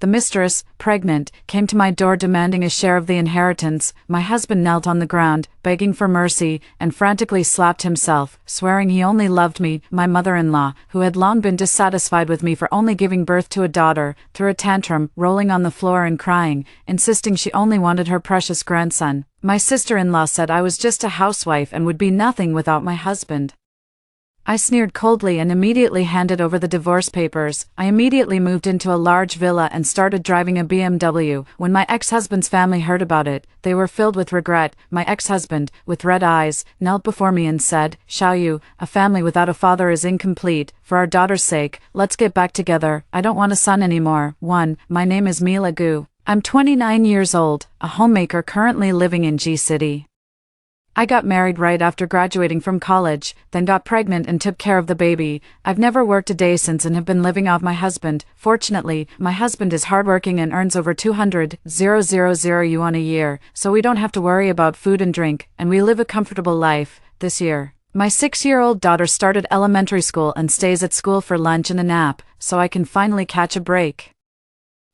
The mistress, pregnant, came to my door demanding a share of the inheritance. My husband knelt on the ground, begging for mercy, and frantically slapped himself, swearing he only loved me. My mother-in-law, who had long been dissatisfied with me for only giving birth to a daughter, threw a tantrum, rolling on the floor and crying, insisting she only wanted her precious grandson. My sister-in-law said I was just a housewife and would be nothing without my husband. I sneered coldly and immediately handed over the divorce papers. I immediately moved into a large villa and started driving a BMW. When my ex-husband's family heard about it, they were filled with regret. My ex-husband, with red eyes, knelt before me and said, "Xiaoyu, a family without a father is incomplete. For our daughter's sake, let's get back together. I don't want a son anymore." 1. My name is Mila Gu. I'm 29 years old, a homemaker currently living in G City. I got married right after graduating from college, then got pregnant and took care of the baby. I've never worked a day since and have been living off my husband. Fortunately, my husband is hardworking and earns over 200,000 yuan a year, so we don't have to worry about food and drink, and we live a comfortable life. This year, my 6-year-old daughter started elementary school and stays at school for lunch and a nap, so I can finally catch a break.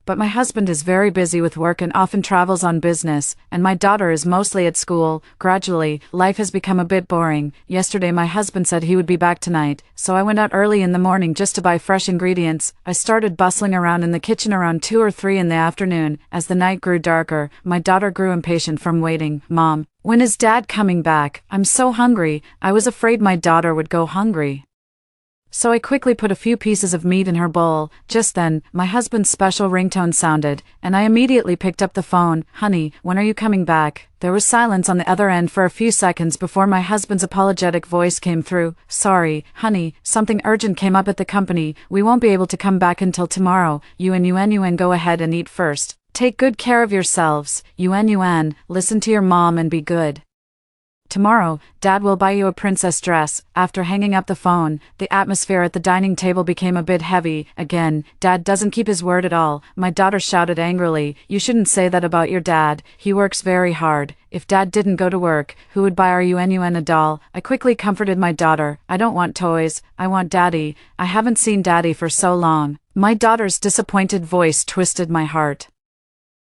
But my husband is very busy with work and often travels on business, and my daughter is mostly at school. Gradually, life has become a bit boring. Yesterday my husband said he would be back tonight, so I went out early in the morning just to buy fresh ingredients. I started bustling around in the kitchen around 2 or 3 in the afternoon. As the night grew darker, my daughter grew impatient from waiting. "Mom, when is Dad coming back? I'm so hungry." I was afraid my daughter would go hungry, so I quickly put a few pieces of meat in her bowl. Just then, my husband's special ringtone sounded, and I immediately picked up the phone. "Honey, when are you coming back?" There was silence on the other end for a few seconds before my husband's apologetic voice came through. "Sorry, honey, something urgent came up at the company. We won't be able to come back until tomorrow. Yuan, go ahead and eat first. Take good care of yourselves. Yuan, listen to your mom and be good. Tomorrow, Dad will buy you a princess dress." After hanging up the phone, the atmosphere at the dining table became a bit heavy. Again, Dad doesn't keep his word at all. My daughter shouted angrily, "You shouldn't say that about your dad. He works very hard. If Dad didn't go to work, who would buy our Yuan a doll?" I quickly comforted my daughter. "I don't want toys. I want Daddy. I haven't seen Daddy for so long." My daughter's disappointed voice twisted my heart,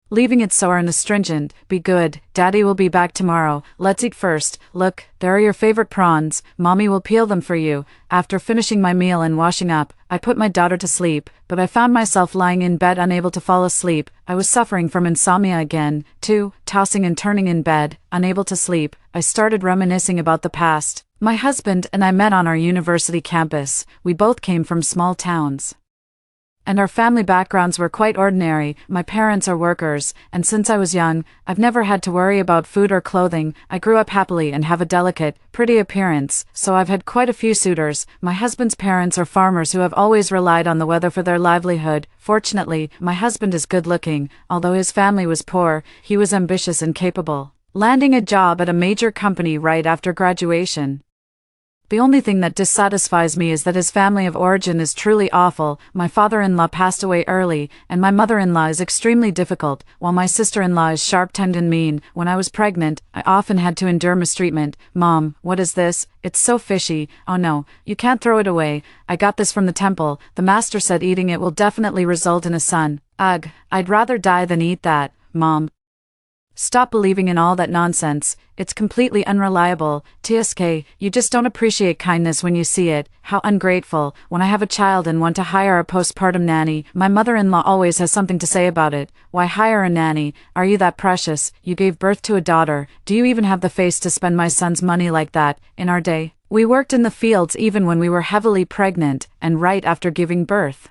leaving it sour and astringent. "Be good. Daddy will be back tomorrow. Let's eat first. Look, there are your favorite prawns. Mommy will peel them for you." After finishing my meal and washing up, I put my daughter to sleep, but I found myself lying in bed unable to fall asleep. I was suffering from insomnia again, too, tossing and turning in bed, unable to sleep. I started reminiscing about the past. My husband and I met on our university campus. We both came from small towns, and our family backgrounds were quite ordinary. My parents are workers, and since I was young, I've never had to worry about food or clothing. I grew up happily and have a delicate, pretty appearance, so I've had quite a few suitors. My husband's parents are farmers who have always relied on the weather for their livelihood. Fortunately, my husband is good-looking. Although his family was poor, he was ambitious and capable, landing a job at a major company right after graduation. The only thing that dissatisfies me is that his family of origin is truly awful. My father-in-law passed away early, and my mother-in-law is extremely difficult, while my sister-in-law is sharp-tongued and mean. When I was pregnant, I often had to endure mistreatment. "Mom, what is this? It's so fishy." "Oh no, you can't throw it away. I got this from the temple. The master said eating it will definitely result in a son." "Ugh, I'd rather die than eat that, Mom. Stop believing in all that nonsense. It's completely unreliable. TSK, you just don't appreciate kindness when you see it. How ungrateful. When I have a child and want to hire a postpartum nanny, my mother-in-law always has something to say about it. Why hire a nanny? Are you that precious? You gave birth to a daughter. Do you even have the face to spend my son's money like that? In our day, we worked in the fields even when we were heavily pregnant, and right after giving birth.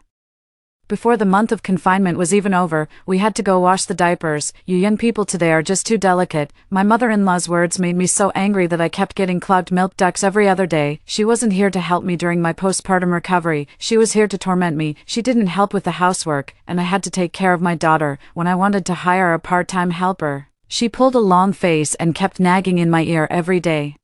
Before the month of confinement was even over, we had to go wash the diapers. You young people today are just too delicate. My mother-in-law's words made me so angry that I kept getting clogged milk ducts every other day. She wasn't here to help me during my postpartum recovery. She was here to torment me. She didn't help with the housework, and I had to take care of my daughter. When I wanted to hire a part-time helper, she pulled a long face and kept nagging in my ear every day.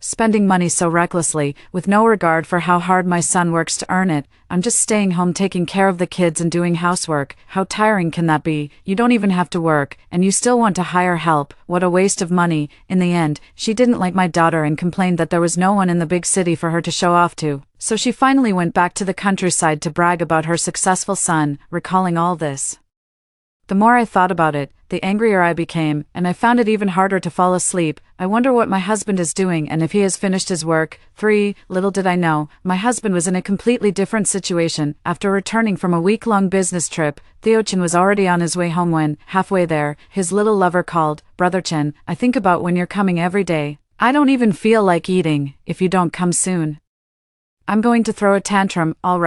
spending money so recklessly, with no regard for how hard my son works to earn it. I'm just staying home taking care of the kids and doing housework. How tiring can that be? You don't even have to work, and you still want to hire help. What a waste of money. In the end, she didn't like my daughter and complained that there was no one in the big city for her to show off to. So she finally went back to the countryside to brag about her successful son. Recalling all this, the more I thought about it, the angrier I became, and I found it even harder to fall asleep. I wonder what my husband is doing and if he has finished his work. 3. Little did I know, my husband was in a completely different situation. After returning from a week-long business trip, Theo-chan was already on his way home when, halfway there, his little lover called, "Brother-chan, I think about when you're coming every day. I don't even feel like eating, if you don't come soon. I'm going to throw a tantrum." All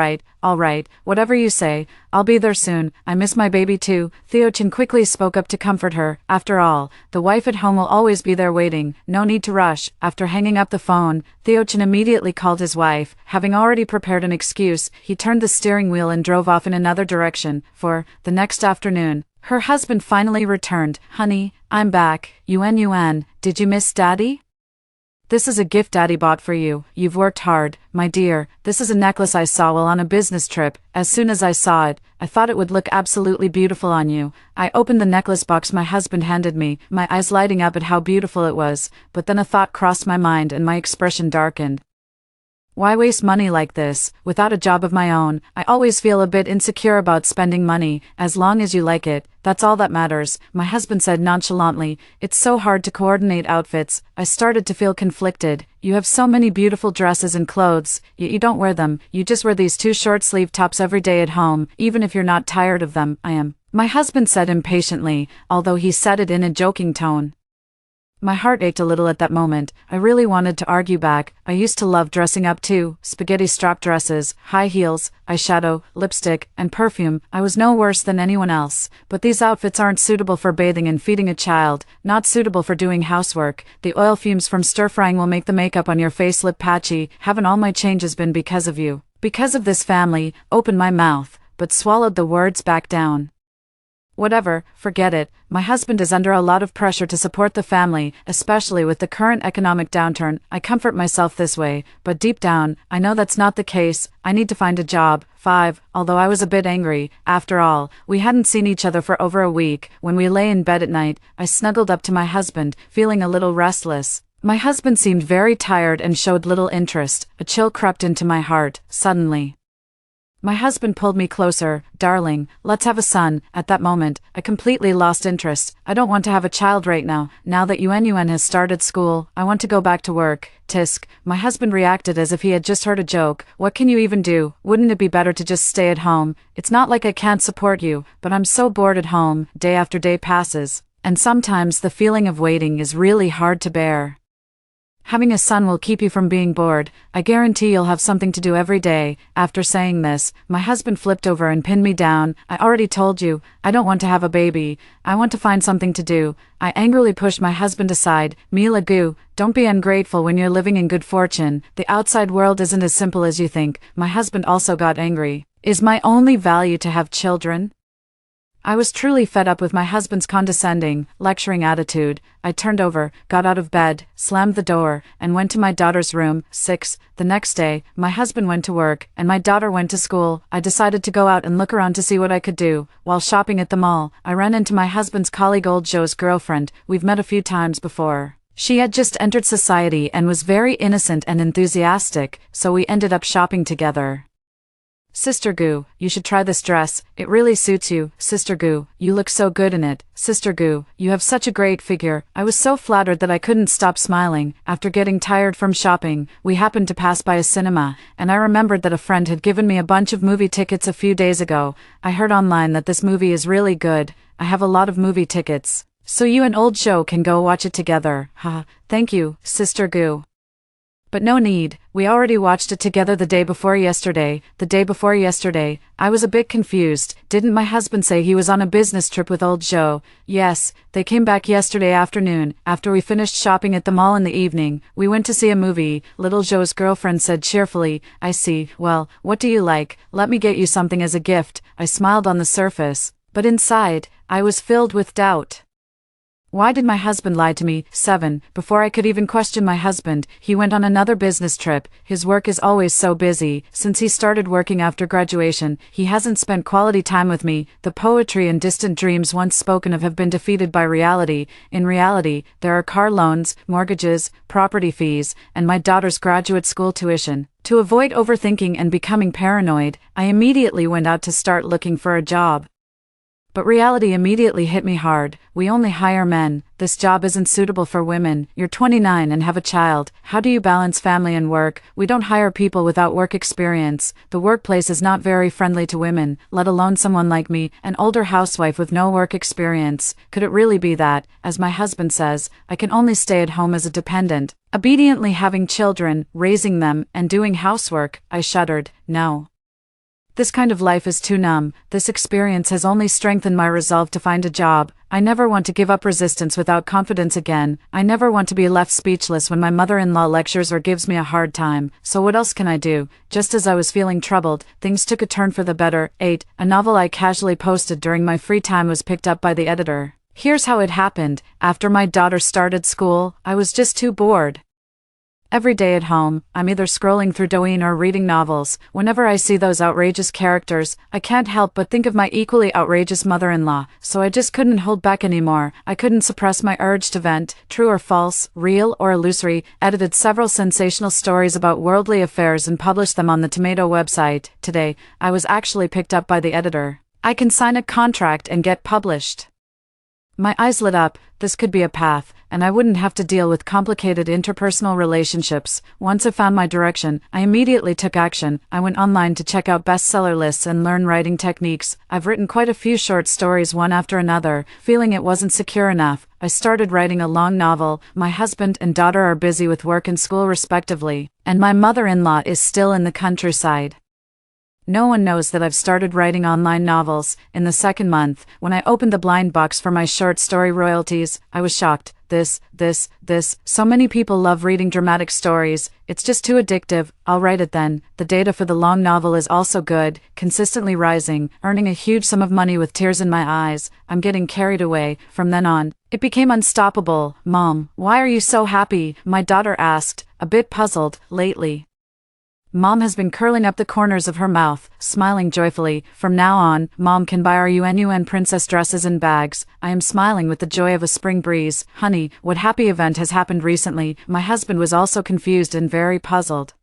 right, whatever you say, I'll be there soon. I miss my baby too. Theo-chan quickly spoke up to comfort her. After all, the wife at home will always be there waiting. No need to rush. After hanging up the phone, Theo-chan immediately called his wife. Having already prepared an excuse, he turned the steering wheel and drove off in another direction. For the next afternoon, her husband finally returned. "Honey, I'm back. Yuan, did you miss Daddy? This is a gift Daddy bought for you. You've worked hard, my dear. This is a necklace I saw while on a business trip. As soon as I saw it, I thought it would look absolutely beautiful on you." I opened the necklace box my husband handed me, my eyes lighting up at how beautiful it was, but then a thought crossed my mind and my expression darkened. Why waste money like this? Without a job of my own, I always feel a bit insecure about spending money. As long as you like it, that's all that matters, my husband said nonchalantly. It's so hard to coordinate outfits. I started to feel conflicted. You have so many beautiful dresses and clothes, yet you don't wear them. You just wear these 2 short-sleeve tops every day at home, even if you're not tired of them. I am, my husband said impatiently, although he said it in a joking tone. My heart ached a little at that moment. I really wanted to argue back. I used to love dressing up too. Spaghetti strap dresses, high heels, eyeshadow, lipstick, and perfume. I was no worse than anyone else. But these outfits aren't suitable for bathing and feeding a child, not suitable for doing housework. The oil fumes from stir-frying will make the makeup on your face look patchy. Haven't all my changes been because of you? Because of this family? Opened my mouth, but swallowed the words back down. Whatever, forget it. My husband is under a lot of pressure to support the family, especially with the current economic downturn. I comfort myself this way, but deep down, I know that's not the case. I need to find a job. 5. Although I was a bit angry, after all, we hadn't seen each other for over a week. When we lay in bed at night, I snuggled up to my husband, feeling a little restless. My husband seemed very tired and showed little interest. A chill crept into my heart, suddenly. My husband pulled me closer. "Darling, let's have a son." At that moment, I completely lost interest. I don't want to have a child right now. Now that Yuan has started school, I want to go back to work. Tisk. My husband reacted as if he had just heard a joke. "What can you even do? Wouldn't it be better to just stay at home? It's not like I can't support you, but I'm so bored at home. Day after day passes, and sometimes the feeling of waiting is really hard to bear. Having a son will keep you from being bored. I guarantee you'll have something to do every day." After saying this, my husband flipped over and pinned me down. "I already told you, I don't want to have a baby. I want to find something to do." I angrily pushed my husband aside. "Mila Gu, don't be ungrateful when you're living in good fortune. The outside world isn't as simple as you think." My husband also got angry. "Is my only value to have children?" I was truly fed up with my husband's condescending, lecturing attitude. I turned over, got out of bed, slammed the door, and went to my daughter's room. 6. The next day, my husband went to work, and my daughter went to school. I decided to go out and look around to see what I could do. While shopping at the mall, I ran into my husband's colleague Old Joe's girlfriend. We've met a few times before. She had just entered society and was very innocent and enthusiastic, so we ended up shopping together. "Sister Gu, you should try this dress. It really suits you. Sister Gu, you look so good in it. Sister Gu, you have such a great figure." I was so flattered that I couldn't stop smiling. After getting tired from shopping, we happened to pass by a cinema, and I remembered that a friend had given me a bunch of movie tickets a few days ago. I heard online that this movie is really good. I have a lot of movie tickets, so you and Old Joe can go watch it together. Ha, thank you, Sister Gu. But no need, we already watched it together the day before yesterday. The day before yesterday, I was a bit confused. Didn't my husband say he was on a business trip with Old Joe? Yes, they came back yesterday afternoon. After we finished shopping at the mall in the evening, we went to see a movie, Little Joe's girlfriend said cheerfully. "I see. Well, what do you like? Let me get you something as a gift." I smiled on the surface, but inside, I was filled with doubt. Why did my husband lie to me? 7. Before I could even question my husband, he went on another business trip. His work is always so busy. Since he started working after graduation, he hasn't spent quality time with me. The poetry and distant dreams once spoken of have been defeated by reality. In reality, there are car loans, mortgages, property fees, and my daughter's graduate school tuition. To avoid overthinking and becoming paranoid, I immediately went out to start looking for a job. But reality immediately hit me hard. We only hire men. This job isn't suitable for women. You're 29 and have a child. How do you balance family and work? We don't hire people without work experience. The workplace is not very friendly to women, let alone someone like me, an older housewife with no work experience. Could it really be that, as my husband says, I can only stay at home as a dependent, obediently having children, raising them, and doing housework? I shuddered. No. This kind of life is too numb. This experience has only strengthened my resolve to find a job. I never want to give up resistance without confidence again. I never want to be left speechless when my mother-in-law lectures or gives me a hard time. So what else can I do? Just as I was feeling troubled, things took a turn for the better. 8. A novel I casually posted during my free time was picked up by the editor. Here's how it happened. After my daughter started school, I was just too bored. Every day at home, I'm either scrolling through Douyin or reading novels. Whenever I see those outrageous characters, I can't help but think of my equally outrageous mother-in-law, so I just couldn't hold back anymore. I couldn't suppress my urge to vent. True or false, real or illusory, edited several sensational stories about worldly affairs and published them on the Tomato website. Today, I was actually picked up by the editor. I can sign a contract and get published. My eyes lit up. This could be a path, and I wouldn't have to deal with complicated interpersonal relationships. Once I found my direction, I immediately took action. I went online to check out bestseller lists and learn writing techniques. I've written quite a few short stories one after another. Feeling it wasn't secure enough, I started writing a long novel. My husband and daughter are busy with work and school respectively, and my mother-in-law is still in the countryside. No one knows that I've started writing online novels. In the second month, when I opened the blind box for my short story royalties, I was shocked. This. So many people love reading dramatic stories. It's just too addictive. I'll write it then. The data for the long novel is also good, consistently rising, earning a huge sum of money with tears in my eyes. I'm getting carried away. From then on, it became unstoppable. Mom, why are you so happy? My daughter asked, a bit puzzled. Lately, Mom has been curling up the corners of her mouth, smiling joyfully. From now on, Mom can buy our UN princess dresses and bags. I am smiling with the joy of a spring breeze. Honey, what happy event has happened recently? My husband was also confused and very puzzled.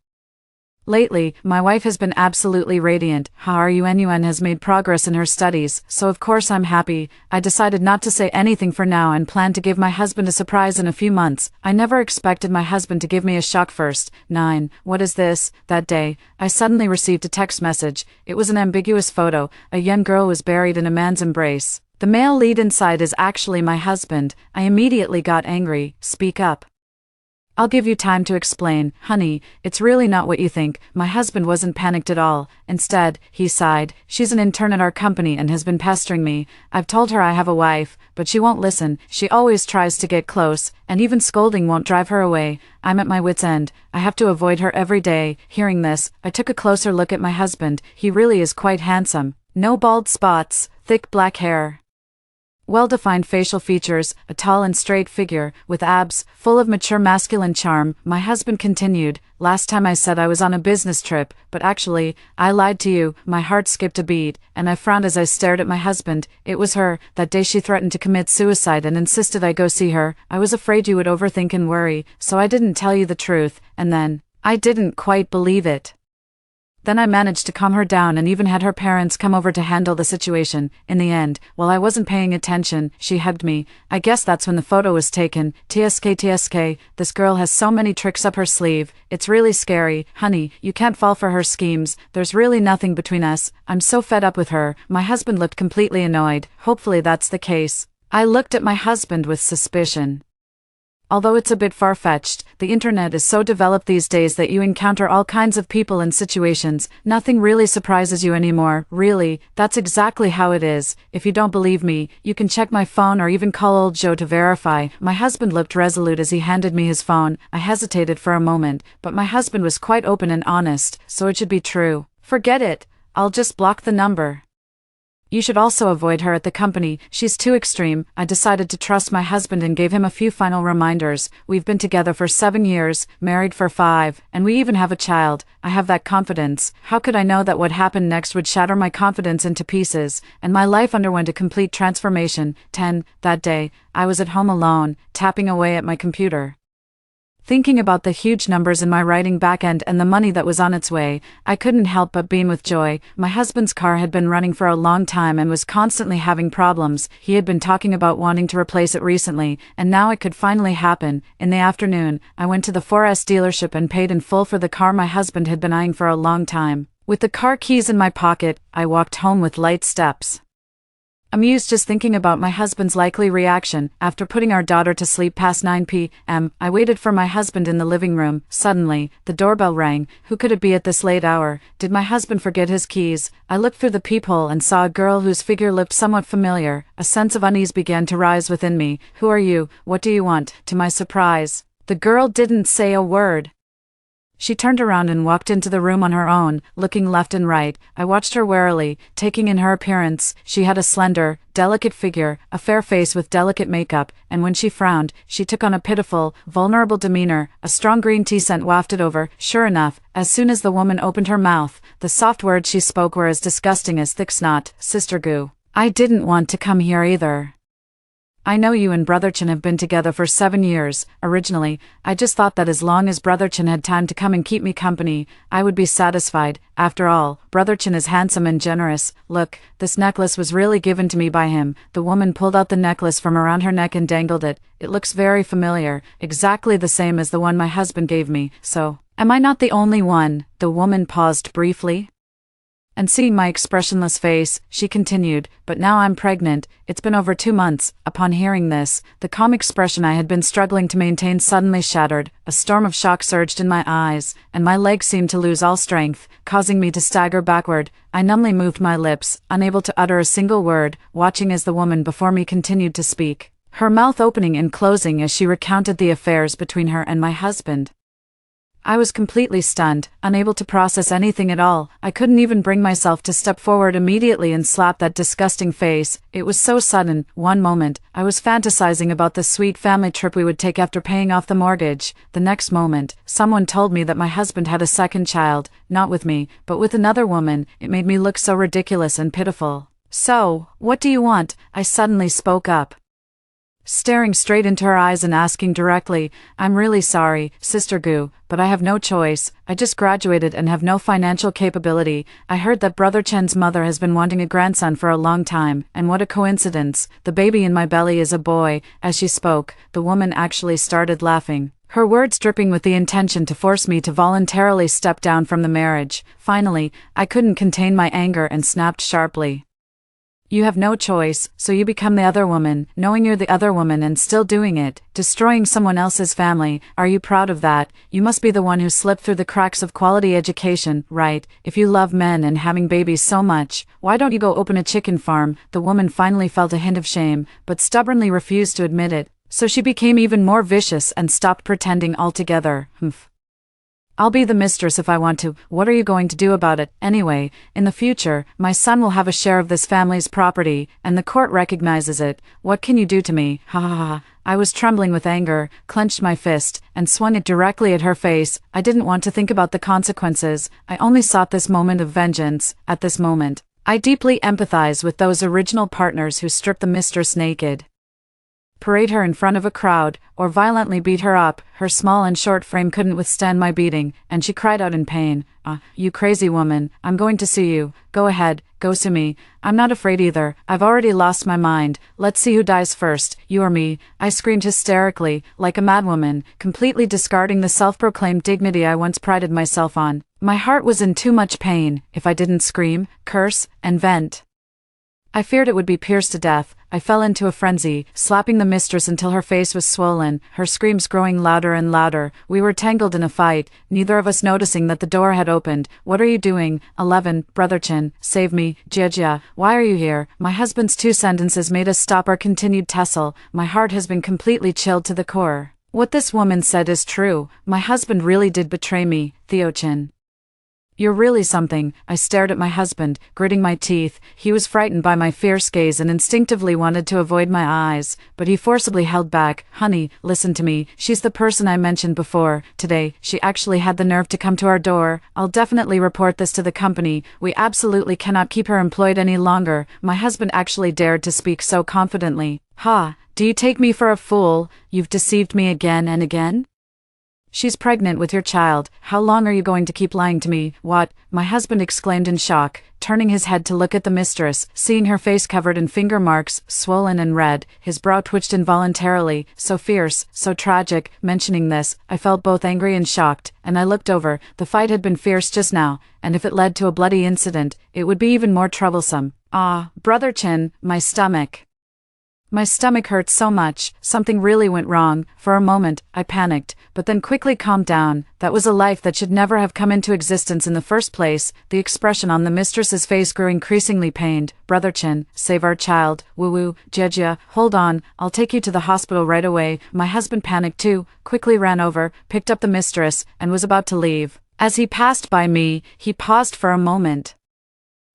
Lately, my wife has been absolutely radiant. Our UN has made progress in her studies, so of course I'm happy. I decided not to say anything for now and plan to give my husband a surprise in a few months. I never expected my husband to give me a shock first. 9. What is this? That day, I suddenly received a text message. It was an ambiguous photo. A young girl was buried in a man's embrace. The male lead inside is actually my husband. I immediately got angry. Speak up. I'll give you time to explain. Honey, it's really not what you think. My husband wasn't panicked at all. Instead, he sighed. She's an intern at our company and has been pestering me. I've told her I have a wife, but she won't listen. She always tries to get close, and even scolding won't drive her away. I'm at my wit's end. I have to avoid her every day. Hearing this, I took a closer look at my husband. He really is quite handsome. No bald spots, thick black hair, well-defined facial features, a tall and straight figure, with abs, full of mature masculine charm. My husband continued, last time I said I was on a business trip, but actually, I lied to you. My heart skipped a beat, and I frowned as I stared at my husband. It was her. That day she threatened to commit suicide and insisted I go see her. I was afraid you would overthink and worry, so I didn't tell you the truth, and then, I didn't quite believe it. Then I managed to calm her down and even had her parents come over to handle the situation. In the end, while I wasn't paying attention, she hugged me. I guess that's when the photo was taken. TSK, this girl has so many tricks up her sleeve. It's really scary. Honey, you can't fall for her schemes. There's really nothing between us. I'm so fed up with her. My husband looked completely annoyed. Hopefully that's the case. I looked at my husband with suspicion. Although it's a bit far-fetched, the internet is so developed these days that you encounter all kinds of people and situations. Nothing really surprises you anymore. Really, that's exactly how it is. If you don't believe me, you can check my phone or even call old Joe to verify. My husband looked resolute as he handed me his phone. I hesitated for a moment, but my husband was quite open and honest, so it should be true. Forget it. I'll just block the number. You should also avoid her at the company, she's too extreme. I decided to trust my husband and gave him a few final reminders. We've been together for 7 years, married for 5, and we even have a child. I have that confidence. How could I know that what happened next would shatter my confidence into pieces, and my life underwent a complete transformation? 10. That day, I was at home alone, tapping away at my computer. Thinking about the huge numbers in my writing backend and the money that was on its way, I couldn't help but beam with joy. My husband's car had been running for a long time and was constantly having problems. He had been talking about wanting to replace it recently, and now it could finally happen. In the afternoon, I went to the 4S dealership and paid in full for the car my husband had been eyeing for a long time. With the car keys in my pocket, I walked home with light steps. Amused just thinking about my husband's likely reaction. After putting our daughter to sleep past 9 p.m., I waited for my husband in the living room. Suddenly, the doorbell rang. Who could it be at this late hour? Did my husband forget his keys? I looked through the peephole and saw a girl whose figure looked somewhat familiar. A sense of unease began to rise within me. Who are you? What do you want? To my surprise, the girl didn't say a word. She turned around and walked into the room on her own, looking left and right. I watched her warily, taking in her appearance. She had a slender, delicate figure, a fair face with delicate makeup, and when she frowned, she took on a pitiful, vulnerable demeanor. A strong green tea scent wafted over. Sure enough, as soon as the woman opened her mouth, the soft words she spoke were as disgusting as thick snot. Sister Goo. I didn't want to come here either. I know you and Brother Chin have been together for 7 years. Originally, I just thought that as long as Brother Chin had time to come and keep me company, I would be satisfied. After all, Brother Chin is handsome and generous. Look, this necklace was really given to me by him. The woman pulled out the necklace from around her neck and dangled it. It looks very familiar, exactly the same as the one my husband gave me. So, am I not the only one? The woman paused briefly. And seeing my expressionless face, she continued, but now I'm pregnant. It's been over 2 months. Upon hearing this, the calm expression I had been struggling to maintain suddenly shattered. A storm of shock surged in my eyes, and my legs seemed to lose all strength, causing me to stagger backward. I numbly moved my lips, unable to utter a single word, watching as the woman before me continued to speak, her mouth opening and closing as she recounted the affairs between her and my husband. I was completely stunned, unable to process anything at all. I couldn't even bring myself to step forward immediately and slap that disgusting face. It was so sudden. One moment, I was fantasizing about the sweet family trip we would take after paying off the mortgage. The next moment, someone told me that my husband had a second child, not with me, but with another woman. It made me look so ridiculous and pitiful. So, what do you want? I suddenly spoke up, staring straight into her eyes and asking directly, I'm really sorry, Sister Goo, but I have no choice. I just graduated and have no financial capability. I heard that Brother Chen's mother has been wanting a grandson for a long time, and what a coincidence. The baby in my belly is a boy. As she spoke, the woman actually started laughing, her words dripping with the intention to force me to voluntarily step down from the marriage. Finally, I couldn't contain my anger and snapped sharply. You have no choice, so you become the other woman, knowing you're the other woman and still doing it, destroying someone else's family. Are you proud of that? You must be the one who slipped through the cracks of quality education, right? If you love men and having babies so much, why don't you go open a chicken farm? The woman finally felt a hint of shame, but stubbornly refused to admit it, so she became even more vicious and stopped pretending altogether. I'll be the mistress if I want to. What are you going to do about it? Anyway, in the future, my son will have a share of this family's property, and the court recognizes it. What can you do to me? Ha ha ha. I was trembling with anger, clenched my fist, and swung it directly at her face. I didn't want to think about the consequences. I only sought this moment of vengeance. At this moment, I deeply empathize with those original partners who stripped the mistress naked, parade her in front of a crowd, or violently beat her up. Her small and short frame couldn't withstand my beating, and she cried out in pain. You crazy woman, I'm going to sue you. Go ahead, go sue me. I'm not afraid either. I've already lost my mind. Let's see who dies first, you or me. I screamed hysterically, like a madwoman, completely discarding the self-proclaimed dignity I once prided myself on. My heart was in too much pain. If I didn't scream, curse, and vent, I feared it would be pierced to death. I fell into a frenzy, slapping the mistress until her face was swollen, her screams growing louder and louder. We were tangled in a fight, neither of us noticing that the door had opened. What are you doing? 11. Brother Chin, save me. Jia, why are you here? My husband's 2 sentences made us stop our continued tussle. My heart has been completely chilled to the core. What this woman said is true. My husband really did betray me, Theo Chin. You're really something. I stared at my husband, gritting my teeth. He was frightened by my fierce gaze and instinctively wanted to avoid my eyes, but he forcibly held back. Honey, listen to me. She's the person I mentioned before. Today, she actually had the nerve to come to our door. I'll definitely report this to the company. We absolutely cannot keep her employed any longer. My husband actually dared to speak so confidently. Ha, do you take me for a fool? You've deceived me again and again? She's pregnant with your child. How long are you going to keep lying to me? What? My husband exclaimed in shock, turning his head to look at the mistress. Seeing her face covered in finger marks, swollen and red, his brow twitched involuntarily, so fierce, so tragic. Mentioning this, I felt both angry and shocked, and I looked over. The fight had been fierce just now, and if it led to a bloody incident, it would be even more troublesome. Ah, Brother Chin, my stomach. My stomach hurt so much, something really went wrong. For a moment, I panicked, but then quickly calmed down. That was a life that should never have come into existence in the first place. The expression on the mistress's face grew increasingly pained. Brother Chin, save our child. Woo-woo, Jejia, hold on, I'll take you to the hospital right away. My husband panicked too, quickly ran over, picked up the mistress, and was about to leave. As he passed by me, he paused for a moment.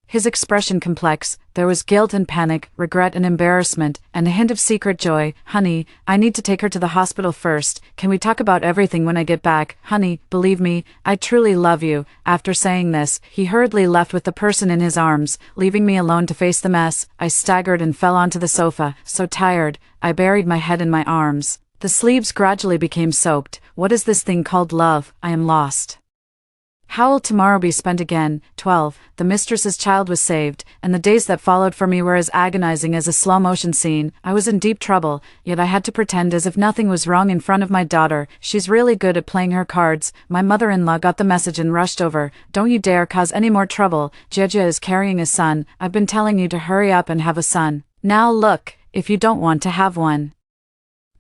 His expression complex, there was guilt and panic, regret and embarrassment, and a hint of secret joy. Honey, I need to take her to the hospital first. Can we talk about everything when I get back? Honey, believe me, I truly love you. After saying this, he hurriedly left with the person in his arms, leaving me alone to face the mess. I staggered and fell onto the sofa, so tired, I buried my head in my arms. The sleeves gradually became soaked. What is this thing called love? I am lost. How will tomorrow be spent again? 12. The mistress's child was saved, and the days that followed for me were as agonizing as a slow-motion scene. I was in deep trouble, yet I had to pretend as if nothing was wrong in front of my daughter. She's really good at playing her cards. My mother-in-law got the message and rushed over. Don't you dare cause any more trouble. Jejia is carrying a son. I've been telling you to hurry up and have a son. Now look, if you don't want to have one.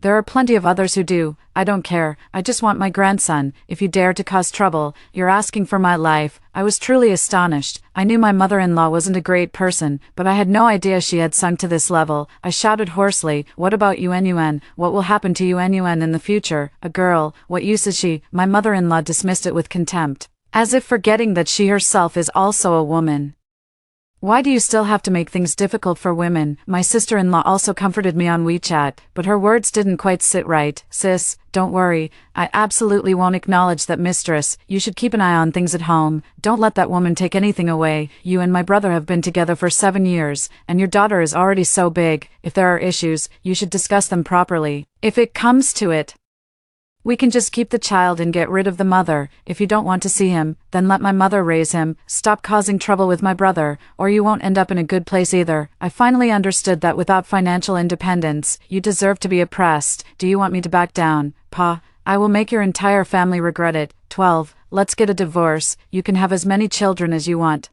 There are plenty of others who do. I don't care. I just want my grandson. If you dare to cause trouble, you're asking for my life. I was truly astonished. I knew my mother-in-law wasn't a great person, but I had no idea she had sunk to this level. I shouted hoarsely, what about Yuan? What will happen to Yuan in the future? A girl. What use is she? My mother-in-law dismissed it with contempt, as if forgetting that she herself is also a woman. Why do you still have to make things difficult for women? My sister-in-law also comforted me on WeChat, but her words didn't quite sit right. Sis, don't worry. I absolutely won't acknowledge that, mistress. You should keep an eye on things at home. Don't let that woman take anything away. You and my brother have been together for 7 years, and your daughter is already so big. If there are issues, you should discuss them properly. If it comes to it, we can just keep the child and get rid of the mother. If you don't want to see him, then let my mother raise him. Stop causing trouble with my brother, or you won't end up in a good place either. I finally understood that without financial independence, you deserve to be oppressed. Do you want me to back down? Pa, I will make your entire family regret it. 12. Let's get a divorce. You can have as many children as you want,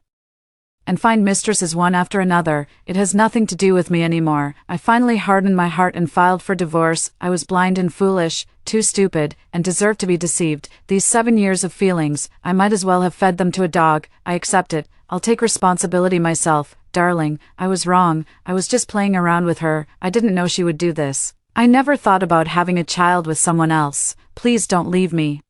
and find mistresses one after another. It has nothing to do with me anymore. I finally hardened my heart and filed for divorce. I was blind and foolish, too stupid, and deserved to be deceived. These 7 years of feelings, I might as well have fed them to a dog. I accept it. I'll take responsibility myself. Darling, I was wrong. I was just playing around with her. I didn't know she would do this. I never thought about having a child with someone else. Please don't leave me.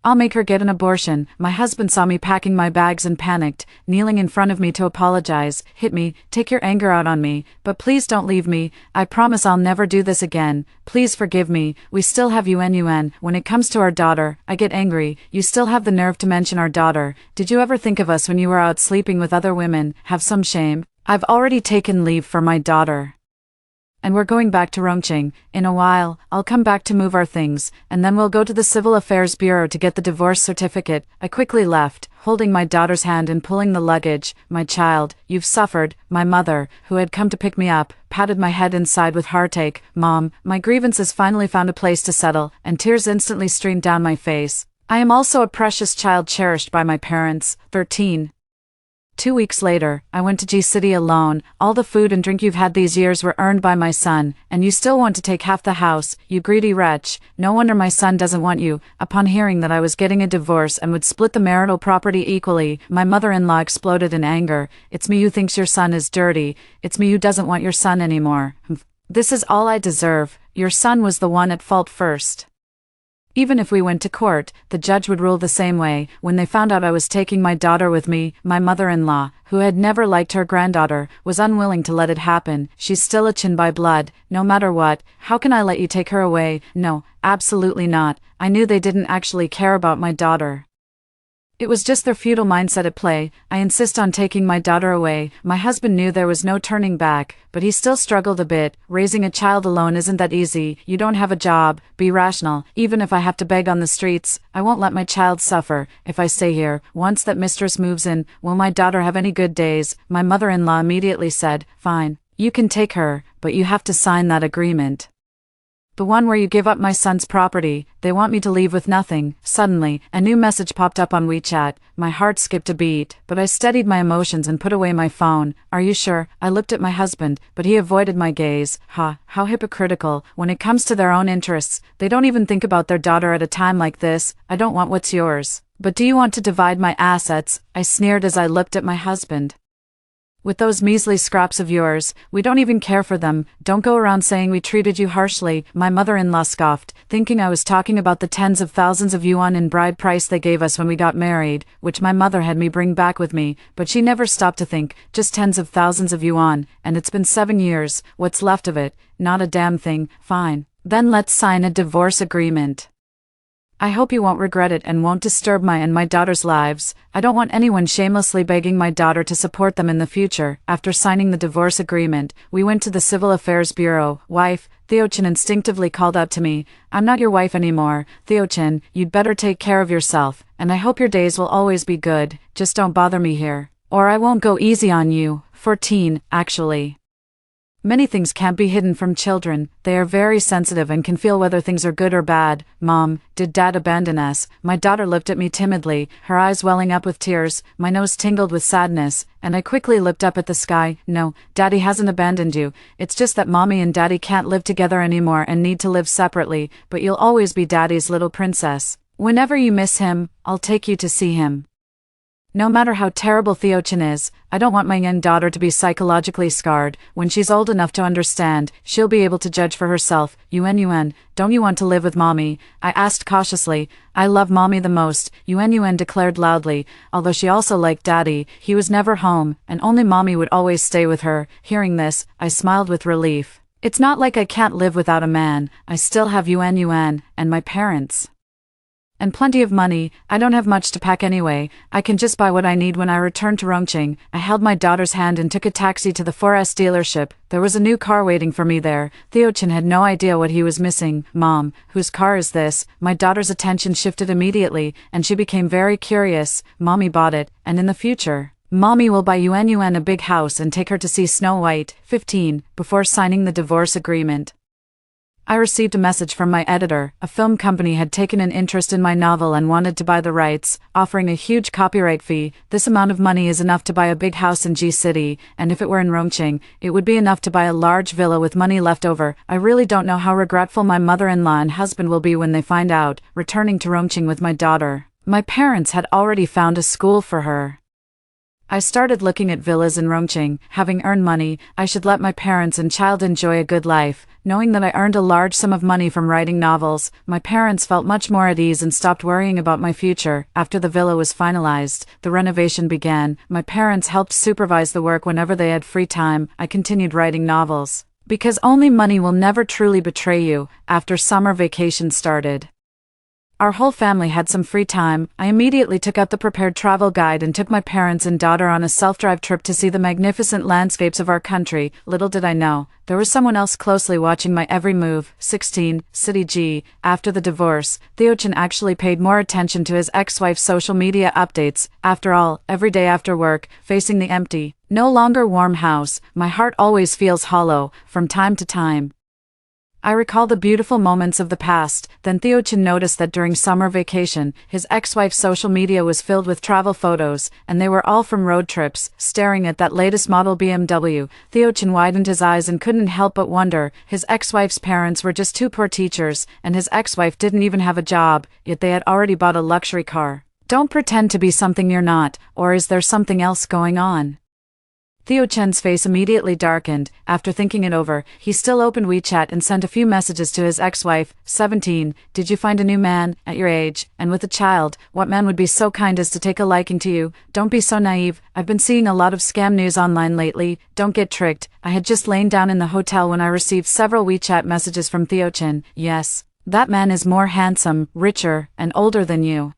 I'll make her get an abortion. My husband saw me packing my bags and panicked, kneeling in front of me to apologize. Hit me, take your anger out on me, but please don't leave me. I promise I'll never do this again. Please forgive me. We still have Yuan. When it comes to our daughter, I get angry. You still have the nerve to mention our daughter. Did you ever think of us when you were out sleeping with other women? Have some shame. I've already taken leave for my daughter, and we're going back to Rongqing. In a while, I'll come back to move our things, and then we'll go to the Civil Affairs Bureau to get the divorce certificate. I quickly left, holding my daughter's hand and pulling the luggage. My child, you've suffered. My mother, who had come to pick me up, patted my head and sighed with heartache. Mom, my grievances finally found a place to settle, and tears instantly streamed down my face. I am also a precious child cherished by my parents. 13. 2 weeks later, I went to G-City alone. All the food and drink you've had these years were earned by my son, and you still want to take half the house, you greedy wretch. No wonder my son doesn't want you. Upon hearing that I was getting a divorce and would split the marital property equally, my mother-in-law exploded in anger. It's me who thinks your son is dirty. It's me who doesn't want your son anymore. This is all I deserve. Your son was the one at fault first. Even if we went to court, the judge would rule the same way. When they found out I was taking my daughter with me, my mother-in-law, who had never liked her granddaughter, was unwilling to let it happen. She's still a Chin by blood, no matter what. How can I let you take her away? No, absolutely not. I knew they didn't actually care about my daughter. It was just their feudal mindset at play. I insist on taking my daughter away. My husband knew there was no turning back, but he still struggled a bit. Raising a child alone isn't that easy. You don't have a job. Be rational. Even if I have to beg on the streets, I won't let my child suffer if I stay here. Once that mistress moves in, will my daughter have any good days? My mother-in-law immediately said, "Fine, you can take her, but you have to sign that agreement. The one where you give up my son's property. They want me to leave with nothing." Suddenly, a new message popped up on WeChat. My heart skipped a beat, but I steadied my emotions and put away my phone. "Are you sure?" I looked at my husband, but he avoided my gaze. How hypocritical. When it comes to their own interests, they don't even think about their daughter at a time like this. "I don't want what's yours. But do you want to divide my assets?" I sneered as I looked at my husband. "With those measly scraps of yours, we don't even care for them. Don't go around saying we treated you harshly." My mother-in-law scoffed, thinking I was talking about the tens of thousands of yuan in bride price they gave us when we got married, which my mother had me bring back with me, but she never stopped to think, just tens of thousands of yuan, and it's been 7 years, what's left of it? Not a damn thing. Fine. Then let's sign a divorce agreement. I hope you won't regret it and won't disturb my and my daughter's lives. I don't want anyone shamelessly begging my daughter to support them in the future. After signing the divorce agreement, we went to the Civil Affairs Bureau. "Wife," Theo-chin instinctively called out to me. "I'm not your wife anymore. Theo-chin, you'd better take care of yourself, and I hope your days will always be good. Just don't bother me here, or I won't go easy on you." 14, actually. Many things can't be hidden from children. They are very sensitive and can feel whether things are good or bad. "Mom, did Dad abandon us?" My daughter looked at me timidly, her eyes welling up with tears. My nose tingled with sadness, and I quickly looked up at the sky. "No, Daddy hasn't abandoned you. It's just that Mommy and Daddy can't live together anymore and need to live separately, but you'll always be Daddy's little princess. Whenever you miss him, I'll take you to see him." No matter how terrible Theo-chin is, I don't want my young daughter to be psychologically scarred. When she's old enough to understand, she'll be able to judge for herself. Yuan, don't you want to live with Mommy?" I asked cautiously. "I love Mommy the most," Yuan declared loudly, although she also liked Daddy. He was never home, and only Mommy would always stay with her. Hearing this, I smiled with relief. It's not like I can't live without a man. I still have Yuan, and my parents. And plenty of money. I don't have much to pack anyway. I can just buy what I need when I return to Rongqing. I held my daughter's hand and took a taxi to the 4S dealership. There was a new car waiting for me there. Theo-chin had no idea what he was missing. "Mom, whose car is this?" My daughter's attention shifted immediately, and she became very curious. "Mommy bought it, and in the future, Mommy will buy Yuan a big house and take her to see Snow White." 15, before signing the divorce agreement. I received a message from my editor. A film company had taken an interest in my novel and wanted to buy the rights, offering a huge copyright fee. This amount of money is enough to buy a big house in G City, and if it were in Rongqing, it would be enough to buy a large villa with money left over. I really don't know how regretful my mother-in-law and husband will be when they find out. Returning to Rongqing with my daughter. My parents had already found a school for her. I started looking at villas in Rongqing. Having earned money, I should let my parents and child enjoy a good life. Knowing that I earned a large sum of money from writing novels, my parents felt much more at ease and stopped worrying about my future. After the villa was finalized, the renovation began. My parents helped supervise the work whenever they had free time. I continued writing novels. Because only money will never truly betray you. After summer vacation started, our whole family had some free time. I immediately took out the prepared travel guide and took my parents and daughter on a self-drive trip to see the magnificent landscapes of our country. Little did I know, there was someone else closely watching my every move. 16, City G. After the divorce, Theo-chin actually paid more attention to his ex-wife's social media updates. After all, every day after work, facing the empty, no longer warm house, my heart always feels hollow, from time to time. I recall the beautiful moments of the past. Then Theo-chin noticed that during summer vacation, his ex-wife's social media was filled with travel photos, and they were all from road trips. Staring at that latest model BMW, Theo-chin widened his eyes and couldn't help but wonder. His ex-wife's parents were just two poor teachers, and his ex-wife didn't even have a job, yet they had already bought a luxury car. Don't pretend to be something you're not, or is there something else going on? Theo Chen's face immediately darkened. After thinking it over, he still opened WeChat and sent a few messages to his ex-wife. 17. Did you find a new man, at your age, and with a child? What man would be so kind as to take a liking to you? Don't be so naive. I've been seeing a lot of scam news online lately. Don't get tricked. I had just lain down in the hotel when I received several WeChat messages from Theo Chen. Yes. That man is more handsome, richer, and older than you.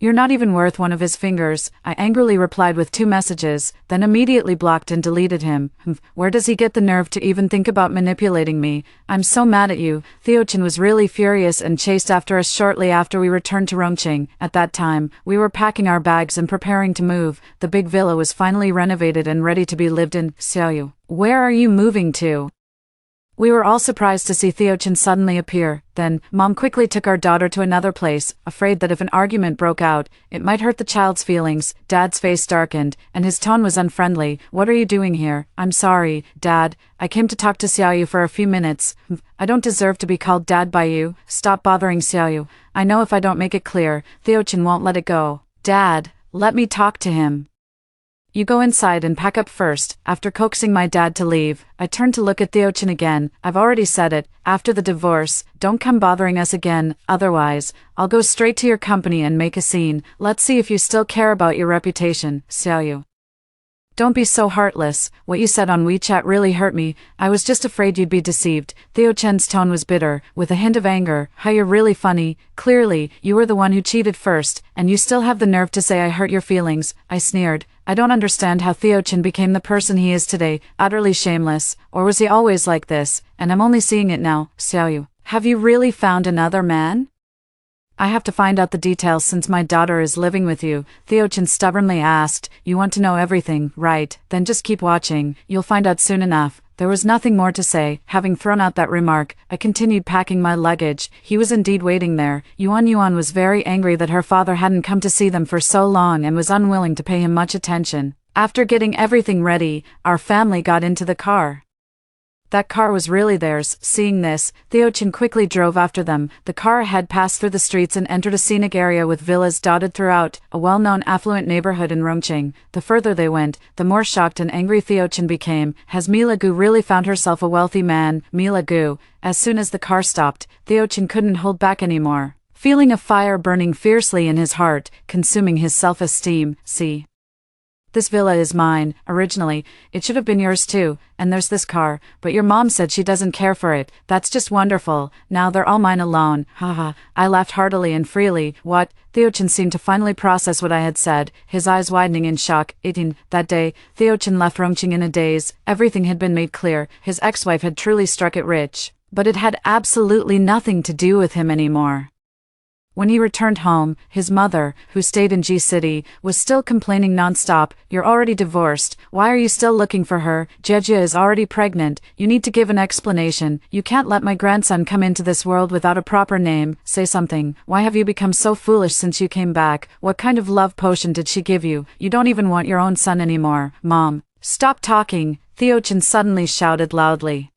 You're not even worth one of his fingers. I angrily replied with 2 messages, then immediately blocked and deleted him. Where does he get the nerve to even think about manipulating me? I'm so mad at you. Theo Chen was really furious and chased after us shortly after we returned to Rongqing. At that time, we were packing our bags and preparing to move. The big villa was finally renovated and ready to be lived in. Xiaoyu, where are you moving to? We were all surprised to see Theo Chen suddenly appear. Then, Mom quickly took our daughter to another place, afraid that if an argument broke out, it might hurt the child's feelings. Dad's face darkened, and his tone was unfriendly. What are you doing here? I'm sorry, Dad. I came to talk to Xiaoyu for a few minutes. I don't deserve to be called Dad by you. Stop bothering Xiaoyu. I know if I don't make it clear, Theo Chen won't let it go. Dad, let me talk to him. You go inside and pack up first. After coaxing my dad to leave, I turned to look at Theo Chen again. I've already said it. After the divorce, don't come bothering us again. Otherwise, I'll go straight to your company and make a scene. Let's see if you still care about your reputation, Xiaoyu. Don't be so heartless. What you said on WeChat really hurt me. I was just afraid you'd be deceived. Theo Chen's tone was bitter, with a hint of anger. How you're really funny. Clearly, you were the one who cheated first, and you still have the nerve to say I hurt your feelings. I sneered. I don't understand how Theo Chen became the person he is today, utterly shameless. Or was he always like this? And I'm only seeing it now. Xiaoyu, have you really found another man? I have to find out the details since my daughter is living with you, Theo Chen stubbornly asked. You want to know everything, right? Then just keep watching. You'll find out soon enough. There was nothing more to say. Having thrown out that remark, I continued packing my luggage. He was indeed waiting there. Yuan was very angry that her father hadn't come to see them for so long and was unwilling to pay him much attention. After getting everything ready, our family got into the car. That car was really theirs. Seeing this, Theo Chen quickly drove after them. The car had passed through the streets and entered a scenic area with villas dotted throughout, a well-known affluent neighborhood in Rongqing. The further they went, the more shocked and angry Theo Chen became. Has Mila Gu really found herself a wealthy man? Mila Gu. As soon as the car stopped, Theo Chen couldn't hold back anymore. Feeling a fire burning fiercely in his heart, consuming his self-esteem. See. This villa is mine, originally. It should have been yours too, and there's this car, but your mom said she doesn't care for it. That's just wonderful. Now they're all mine alone. Haha. I laughed heartily and freely. What? Theo Chen seemed to finally process what I had said, his eyes widening in shock. 18. That day, Theo Chen left Rongqing in a daze. Everything had been made clear. His ex-wife had truly struck it rich. But it had absolutely nothing to do with him anymore. When he returned home, his mother, who stayed in G City, was still complaining non-stop. You're already divorced. Why are you still looking for her? Jejia is already pregnant. You need to give an explanation. You can't let my grandson come into this world without a proper name. Say something. Why have you become so foolish since you came back? What kind of love potion did she give you? You don't even want your own son anymore. Mom, stop talking, Theo Chen suddenly shouted loudly.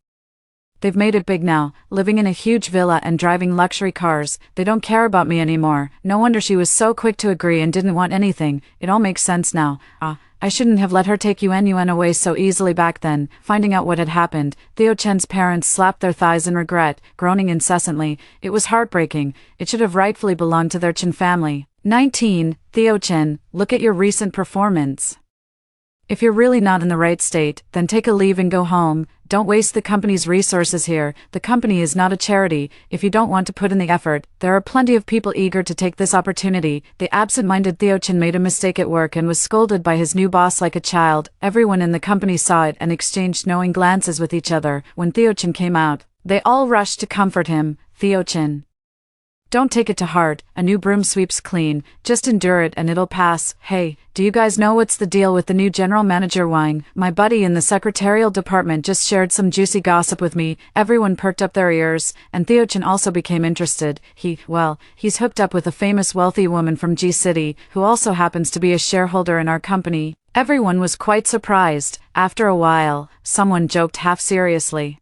They've made it big now, living in a huge villa and driving luxury cars. They don't care about me anymore. No wonder she was so quick to agree and didn't want anything. It all makes sense now. I shouldn't have let her take Yuan away so easily back then. Finding out what had happened, Theo Chen's parents slapped their thighs in regret, groaning incessantly. It was heartbreaking. It should have rightfully belonged to their Chen family. 19. Theo Chen, look at your recent performance. If you're really not in the right state, then take a leave and go home. Don't waste the company's resources here. The company is not a charity. If you don't want to put in the effort, there are plenty of people eager to take this opportunity. The absent-minded Theo Chen made a mistake at work and was scolded by his new boss like a child. Everyone in the company saw it and exchanged knowing glances with each other. When Theo Chen came out, they all rushed to comfort him. Theo Chen, don't take it to heart. A new broom sweeps clean. Just endure it and it'll pass. Hey, do you guys know what's the deal with the new general manager Wang? My buddy in the secretarial department just shared some juicy gossip with me. Everyone perked up their ears, and Theo Chen also became interested. He's hooked up with a famous wealthy woman from G City, who also happens to be a shareholder in our company. Everyone was quite surprised. After a while, someone joked half seriously.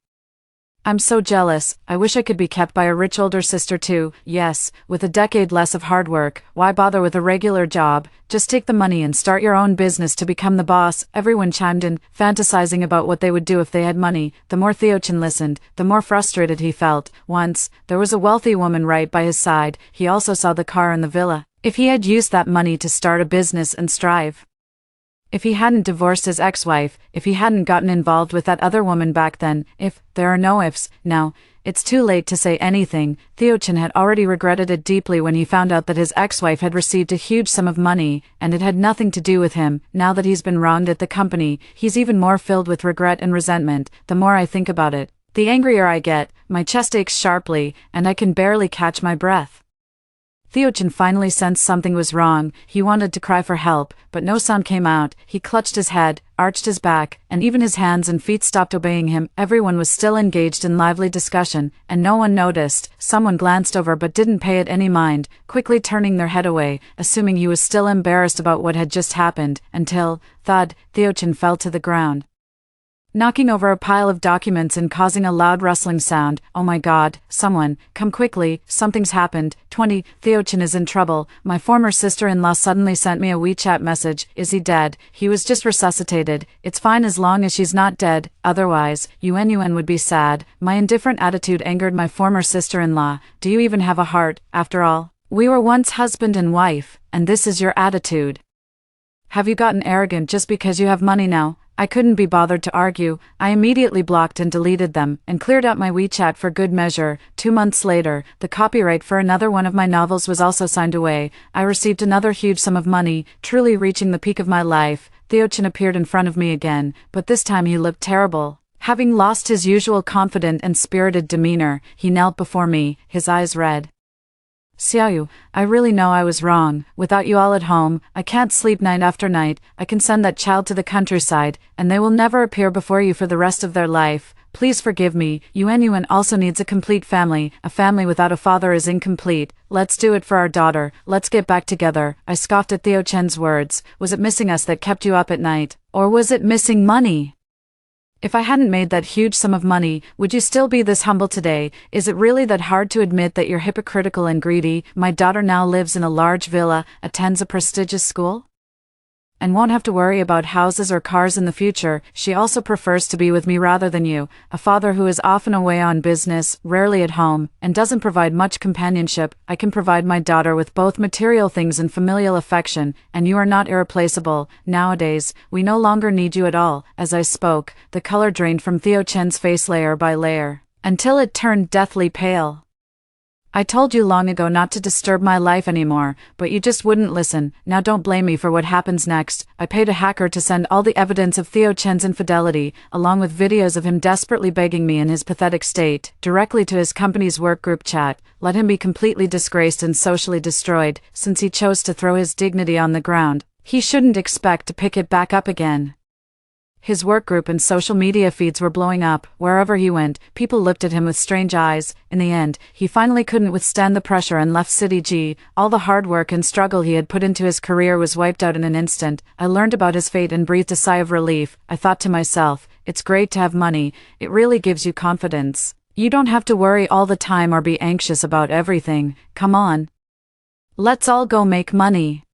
I'm so jealous. I wish I could be kept by a rich older sister too. Yes, with a decade less of hard work. Why bother with a regular job? Just take the money and start your own business to become the boss. Everyone chimed in, fantasizing about what they would do if they had money. The more Theochin listened, the more frustrated he felt. Once, there was a wealthy woman right by his side. He also saw the car and the villa. If he had used that money to start a business and strive. If he hadn't divorced his ex-wife, if he hadn't gotten involved with that other woman back then, there are no ifs, now, it's too late to say anything. Theochin had already regretted it deeply when he found out that his ex-wife had received a huge sum of money, and it had nothing to do with him. Now that he's been wronged at the company, he's even more filled with regret and resentment. The more I think about it, the angrier I get, my chest aches sharply, and I can barely catch my breath. Theochin finally sensed something was wrong. He wanted to cry for help, but no sound came out. He clutched his head, arched his back, and even his hands and feet stopped obeying him. Everyone was still engaged in lively discussion, and no one noticed. Someone glanced over but didn't pay it any mind, quickly turning their head away, assuming he was still embarrassed about what had just happened, until, thud, Theochin fell to the ground, knocking over a pile of documents and causing a loud rustling sound. Oh my god, someone, come quickly, something's happened. 20, Theochin is in trouble. My former sister-in-law suddenly sent me a WeChat message. Is he dead? He was just resuscitated. It's fine as long as she's not dead, otherwise, Yuen would be sad. My indifferent attitude angered my former sister-in-law. Do you even have a heart, after all? We were once husband and wife, and this is your attitude. Have you gotten arrogant just because you have money now? I couldn't be bothered to argue. I immediately blocked and deleted them, and cleared out my WeChat for good measure. 2 months later, the copyright for another one of my novels was also signed away. I received another huge sum of money, truly reaching the peak of my life. Theochin appeared in front of me again, but this time he looked terrible. Having lost his usual confident and spirited demeanor, he knelt before me, his eyes red. Xiaoyu, I really know I was wrong. Without you all at home, I can't sleep night after night. I can send that child to the countryside, and they will never appear before you for the rest of their life. Please forgive me. Yuen also needs a complete family. A family without a father is incomplete. Let's do it for our daughter. Let's get back together. I scoffed at Theochen's words. Was it missing us that kept you up at night? Or was it missing money? If I hadn't made that huge sum of money, would you still be this humble today? Is it really that hard to admit that you're hypocritical and greedy? My daughter now lives in a large villa, attends a prestigious school, and won't have to worry about houses or cars in the future. She also prefers to be with me rather than you, a father who is often away on business, rarely at home, and doesn't provide much companionship. I can provide my daughter with both material things and familial affection, and you are not irreplaceable. Nowadays, we no longer need you at all. As I spoke, the color drained from Theochen's face layer by layer, until it turned deathly pale. I told you long ago not to disturb my life anymore, but you just wouldn't listen. Now don't blame me for what happens next. I paid a hacker to send all the evidence of Theochen's infidelity, along with videos of him desperately begging me in his pathetic state, directly to his company's workgroup chat. Let him be completely disgraced and socially destroyed. Since he chose to throw his dignity on the ground, he shouldn't expect to pick it back up again. His workgroup and social media feeds were blowing up. Wherever he went, people looked at him with strange eyes. In the end, he finally couldn't withstand the pressure and left City G. All the hard work and struggle he had put into his career was wiped out in an instant. I learned about his fate and breathed a sigh of relief. I thought to myself, it's great to have money. It really gives you confidence. You don't have to worry all the time or be anxious about everything. Come on. Let's all go make money.